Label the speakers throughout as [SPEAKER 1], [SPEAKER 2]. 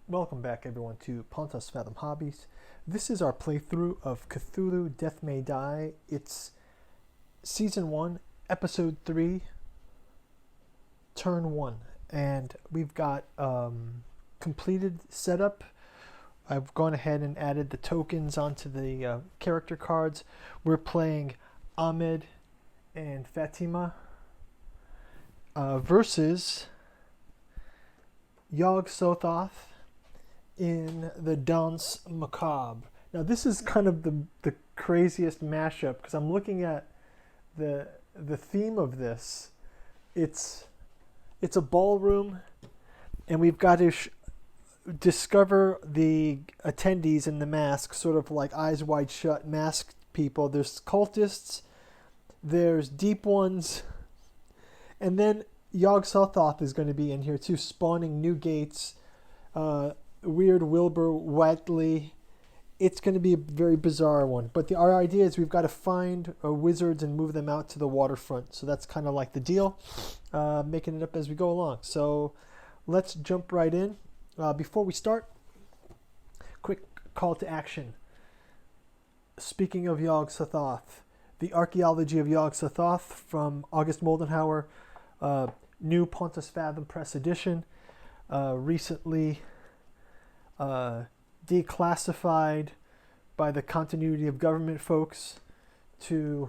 [SPEAKER 1] Welcome back everyone to Pontus Fathom Hobbies. This is our playthrough of Cthulhu Death May Die. It's Season 1, Episode 3, Turn 1. And we've got completed setup. I've gone ahead and added the tokens onto the character cards. We're playing Ahmed and Fatima versus Yog-Sothoth in the Danse Macabre. Now this is kind of the craziest mashup because I'm looking at the theme of this. It's a ballroom, and we've got to discover the attendees in the mask, sort of like Eyes Wide Shut masked people. There's cultists, there's deep ones, and then Yog-Sothoth is going to be in here too, spawning new gates. Weird Wilbur Whatley. It's going to be a very bizarre one. But our idea is we've got to find wizards and move them out to the waterfront. So that's kind of like the deal, making it up as we go along. So let's jump right in. Before we start, quick call to action. Speaking of Yog-Sothoth, the Archaeology of Yog-Sothoth from August Moldenhauer, new Pontus Fathom Press edition, recently declassified by the continuity of government folks to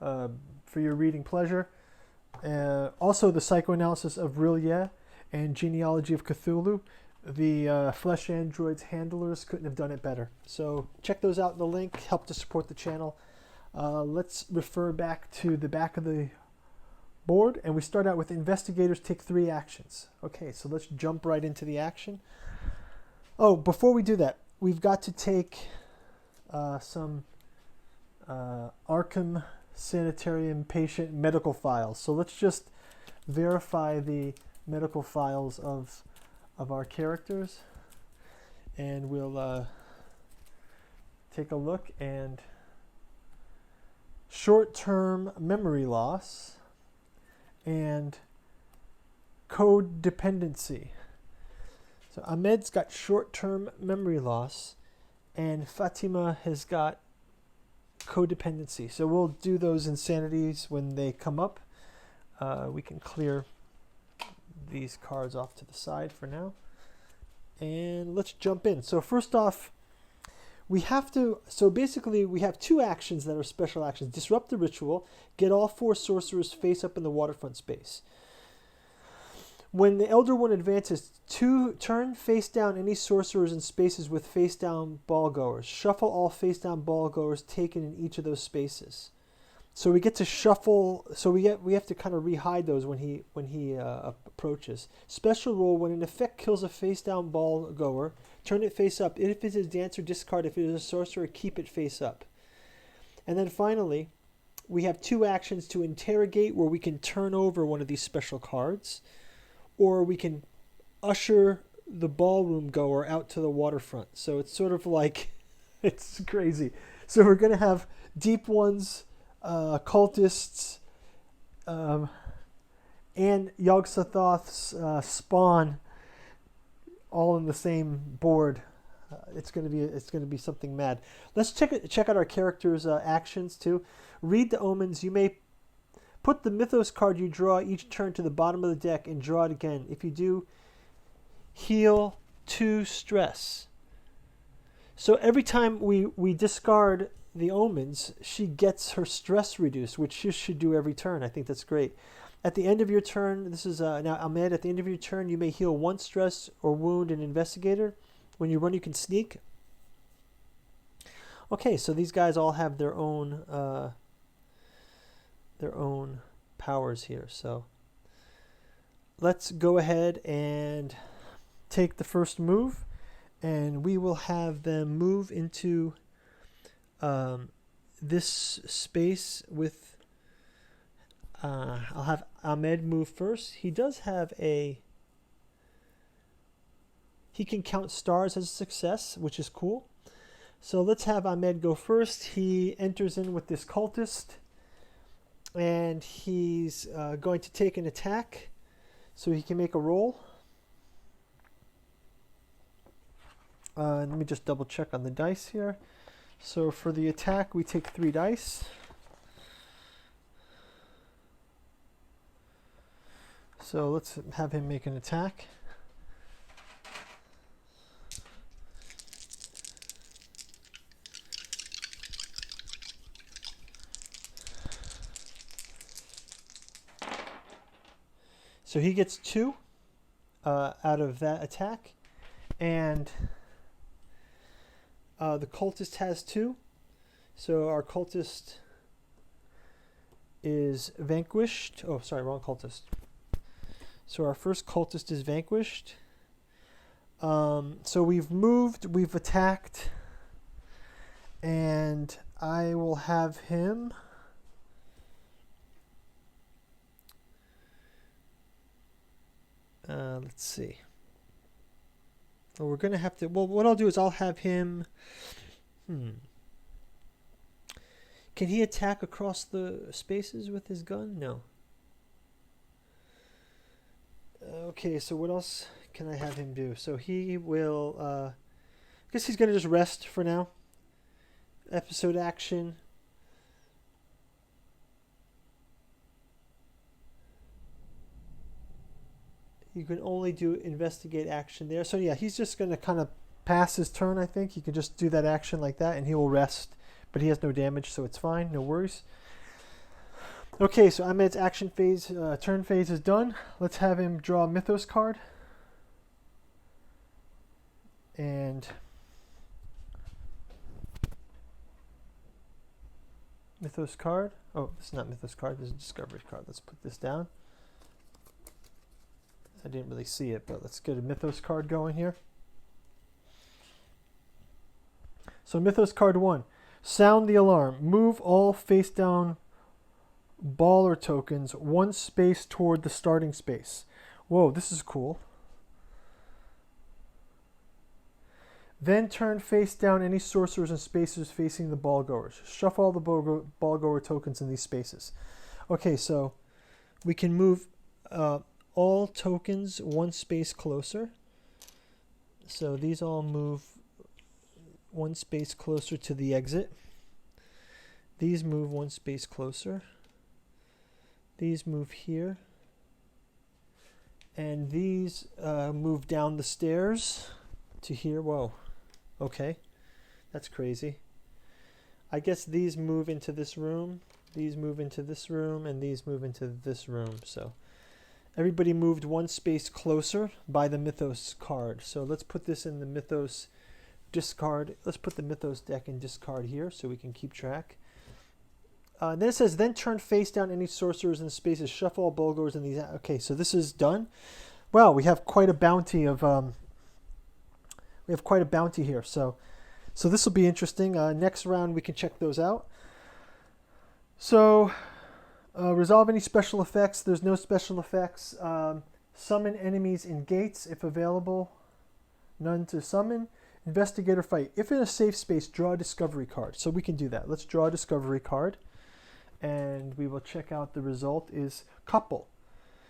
[SPEAKER 1] for your reading pleasure. Also the psychoanalysis of Rillier and genealogy of Cthulhu. The Flesh Androids handlers couldn't have done it better. So check those out in the link, help to support the channel. Let's refer back to the back of the board, and we start out with investigators take 3 actions. Okay, so let's jump right into the action. Oh, before we do that, we've got to take some Arkham Sanitarium patient medical files. So let's just verify the medical files of our characters, and we'll take a look. And short-term memory loss and codependency. So Ahmed's got short-term memory loss, and Fatima has got codependency. So we'll do those insanities when they come up. We can clear these cards off to the side for now. And let's jump in. So first off, we have 2 actions that are special actions. Disrupt the ritual, get all 4 sorcerers face up in the waterfront space. When the Elder One advances, turn face down any sorcerers in spaces with face down ball goers. Shuffle all face down ball goers taken in each of those spaces. So we get to shuffle. So we have to kind of re-hide those when he approaches. Special rule: when an effect kills a face down ball goer, turn it face up. If it is dancer, discard. If it is a sorcerer, keep it face up. And then finally, we have 2 actions to interrogate, where we can turn over one of these special cards, or we can usher the ballroom goer out to the waterfront. So it's sort of like, it's crazy. So we're going to have deep ones, cultists, and Yog-Sothoth's spawn all on the same board. It's going to be something mad. Let's check out our characters' actions too. Read the omens. You may put the Mythos card you draw each turn to the bottom of the deck and draw it again. If you do, heal 2 stress. So every time we discard the omens, she gets her stress reduced, which she should do every turn. I think that's great. At the end of your turn, this is now Ahmed, at the end of your turn, you may heal 1 stress or wound an investigator. When you run, you can sneak. Okay, so these guys all have their own powers here. So let's go ahead and take the first move, and we will have them move into this space with I'll have Ahmed move first. He does have he can count stars as a success, which is cool. So let's have Ahmed go first. He enters in with this cultist, and he's going to take an attack, so he can make a roll. Let me just double check on the dice here. So for the attack, we take 3 dice. So let's have him make an attack. So he gets 2 out of that attack, and the cultist has 2. So our cultist is vanquished. Oh, sorry, wrong cultist. So our first cultist is vanquished. So we've moved, we've attacked, and I will have him. Let's see. Well, we're going to have to... Well, what I'll do is I'll have him... Can he attack across the spaces with his gun? No. Okay, so what else can I have him do? So he will... I guess he's going to just rest for now. Episode action. You can only do investigate action there. So yeah, he's just going to kind of pass his turn, I think. He can just do that action like that, and he will rest. But he has no damage, so it's fine. No worries. Okay, so Ahmed's action phase, turn phase is done. Let's have him draw a Mythos card. And Mythos card. Oh, this is not Mythos card. This is a Discovery card. Let's put this down. I didn't really see it, but let's get a Mythos card going here. So Mythos card 1. Sound the alarm. Move all face down baller tokens 1 space toward the starting space. Whoa, this is cool. Then turn face down any sorcerers and spacers facing the ball goers. Shuffle all the ball goer tokens in these spaces. Okay, so we can move all tokens 1 space closer. So these all move 1 space closer to the exit. These move 1 space closer. These move here. And these move down the stairs to here. Whoa. Okay. That's crazy. I guess these move into this room. These move into this room. And these move into this room. So everybody moved 1 space closer by the Mythos card. So let's put this in the Mythos discard. Let's put the Mythos deck in discard here so we can keep track. Then it says, then turn face down any sorcerers in the spaces. Shuffle all bulgars in these. Okay, so this is done. Wow, we have quite a bounty of... we have quite a bounty here. So this will be interesting. Next round, we can check those out. So... resolve any special effects. There's no special effects. Summon enemies in gates if available. None to summon. Investigator fight. If in a safe space, draw a discovery card. So we can do that. Let's draw a discovery card. And we will check out the result is couple.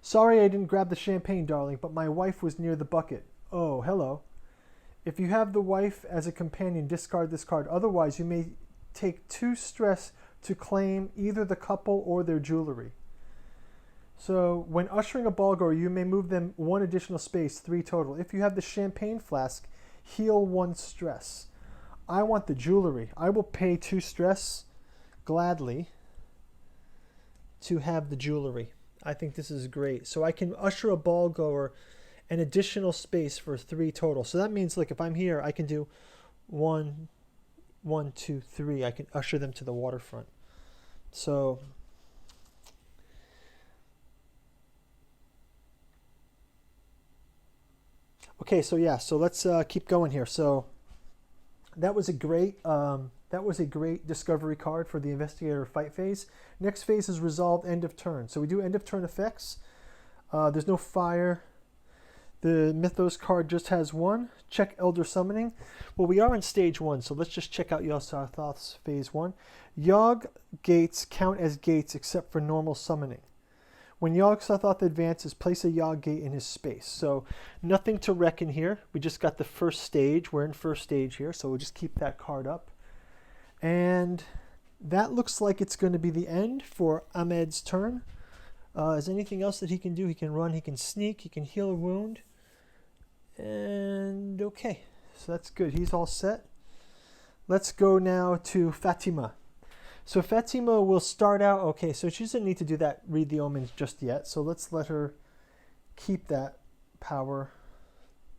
[SPEAKER 1] Sorry I didn't grab the champagne, darling, but my wife was near the bucket. Oh, hello. If you have the wife as a companion, discard this card. Otherwise, you may take 2 stress to claim either the couple or their jewelry. So when ushering a ball goer, you may move them 1 additional space, 3 total. If you have the champagne flask, heal 1 stress. I want the jewelry. I will pay 2 stress gladly to have the jewelry. I think this is great. So I can usher a ball goer an additional space for 3 total. So that means, like, if I'm here, I can do 1, 2, 3. I can usher them to the waterfront. So okay, so yeah, so let's keep going here. So that was a great discovery card for the investigator fight phase. Next phase is resolve end of turn. So we do end of turn effects. There's no fire. The Mythos card just has 1. Check Elder Summoning. Well, we are in stage 1, so let's just check out Yog-Sothoth's phase 1. Yog gates count as gates except for normal summoning. When Yog-Sothoth advances, place a Yog gate in his space. So nothing to reckon here. We just got the first stage. We're in first stage here, so we'll just keep that card up. And that looks like it's going to be the end for Ahmed's turn. Is there anything else that he can do? He can run, he can sneak, he can heal a wound. And okay, so that's good. He's all set. Let's go now to Fatima. So Fatima will start out, okay, so she doesn't need to do that, read the omens just yet. So let's let her keep that power.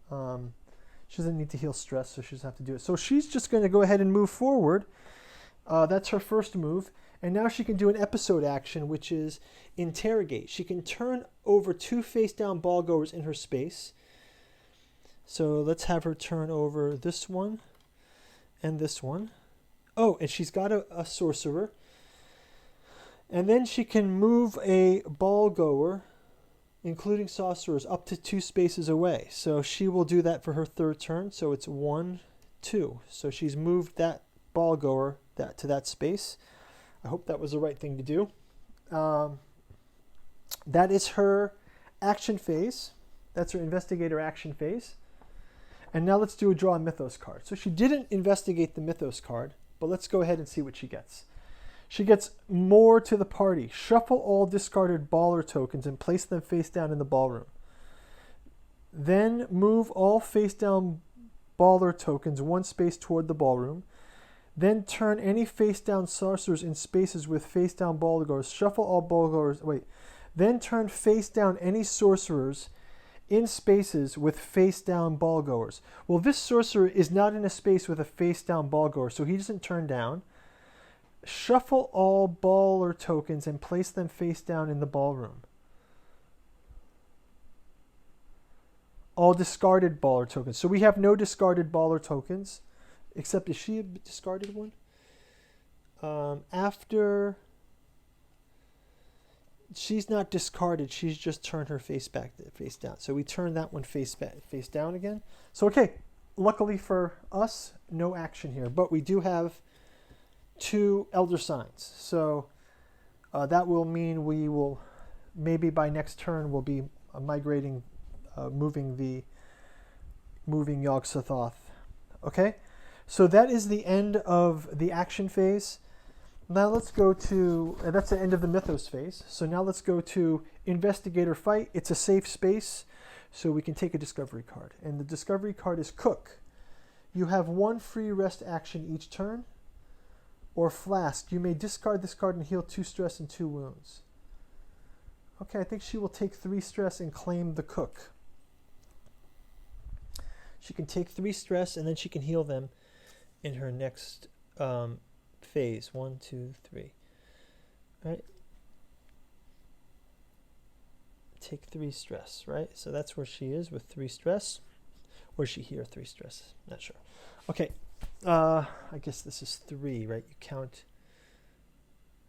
[SPEAKER 1] She doesn't need to heal stress, so she doesn't have to do it. So she's just going to go ahead and move forward. That's her first move. And now she can do an episode action, which is interrogate. She can turn over 2 face-down ball goers in her space. So let's have her turn over this one and this one. Oh, and she's got a sorcerer. And then she can move a ball goer, including sorcerers, up to 2 spaces away. So she will do that for her third turn. So it's 1, 2. So she's moved that ball goer to that space. I hope that was the right thing to do. That is her action phase. That's her investigator action phase. And now let's do a draw a mythos card. So she didn't investigate the mythos card, but let's go ahead and see what she gets. She gets more to the party. Shuffle all discarded baller tokens and place them face down in the ballroom. Then move all face down baller tokens 1 space toward the ballroom. Then turn any face down sorcerers in spaces with face down ball goers. Shuffle all ball goers. Then turn face down any sorcerers in spaces with face down ball goers. Well, this sorcerer is not in a space with a face down ball goer, so he doesn't turn down. Shuffle all baller tokens and place them face down in the ballroom. All discarded baller tokens. So we have no discarded baller tokens, except is she a discarded one? After she's not discarded, she's just turned her face down. So we turn that one face down again. So okay, luckily for us, no action here, but we do have 2 elder signs. So that will mean we will, maybe by next turn, we'll be migrating, moving Yog-Sothoth. Okay, so that is the end of the action phase. Now let's go to, that's the end of the mythos phase. So now let's go to investigator fight. It's a safe space, so we can take a discovery card. And the discovery card is cook. You have 1 free rest action each turn. Or flask. You may discard this card and heal 2 stress and 2 wounds. Okay, I think she will take 3 stress and claim the cook. She can take 3 stress and then she can heal them in her next phase. 1, 2, 3. All right. Take 3 stress, right? So that's where she is with 3 stress. Or is she here 3 stress? Not sure. Okay. I guess this is 3, right? You count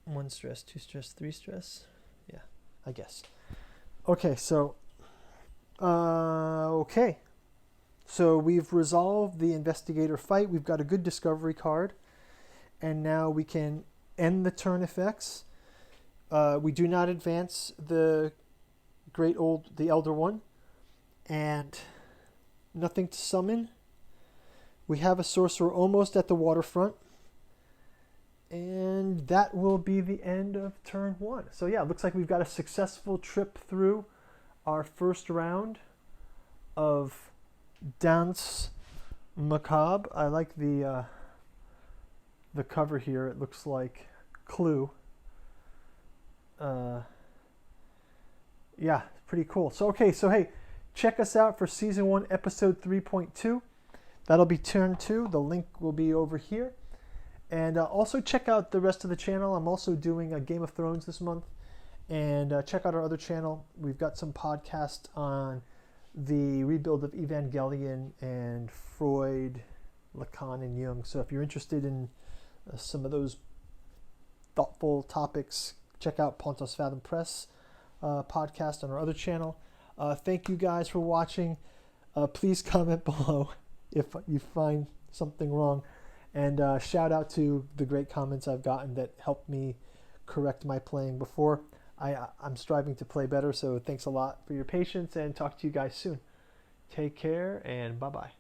[SPEAKER 1] 1 stress, 2 stress, 3 stress. Yeah, I guess. Okay, so okay. So we've resolved the investigator fight. We've got a good discovery card. And now we can end the turn effects. We do not advance the the Elder One. And nothing to summon. We have a sorcerer almost at the waterfront. And that will be the end of turn 1. So yeah, it looks like we've got a successful trip through our first round of Danse Macabre. I like the cover here. It looks like Clue. Yeah, pretty cool. So okay, so hey, check us out for season 1, episode 3.2. That'll be turn 2. The link will be over here. And also check out the rest of the channel. I'm also doing a Game of Thrones this month. And check out our other channel. We've got some podcasts on the rebuild of Evangelion and Freud, Lacan, and Jung. So if you're interested in some of those thoughtful topics, check out Pontos Fathom Press podcast on our other channel. Thank you guys for watching. Please comment below if you find something wrong. And shout out to the great comments I've gotten that helped me correct my playing before. I'm striving to play better, so thanks a lot for your patience, and talk to you guys soon. Take care, and bye-bye.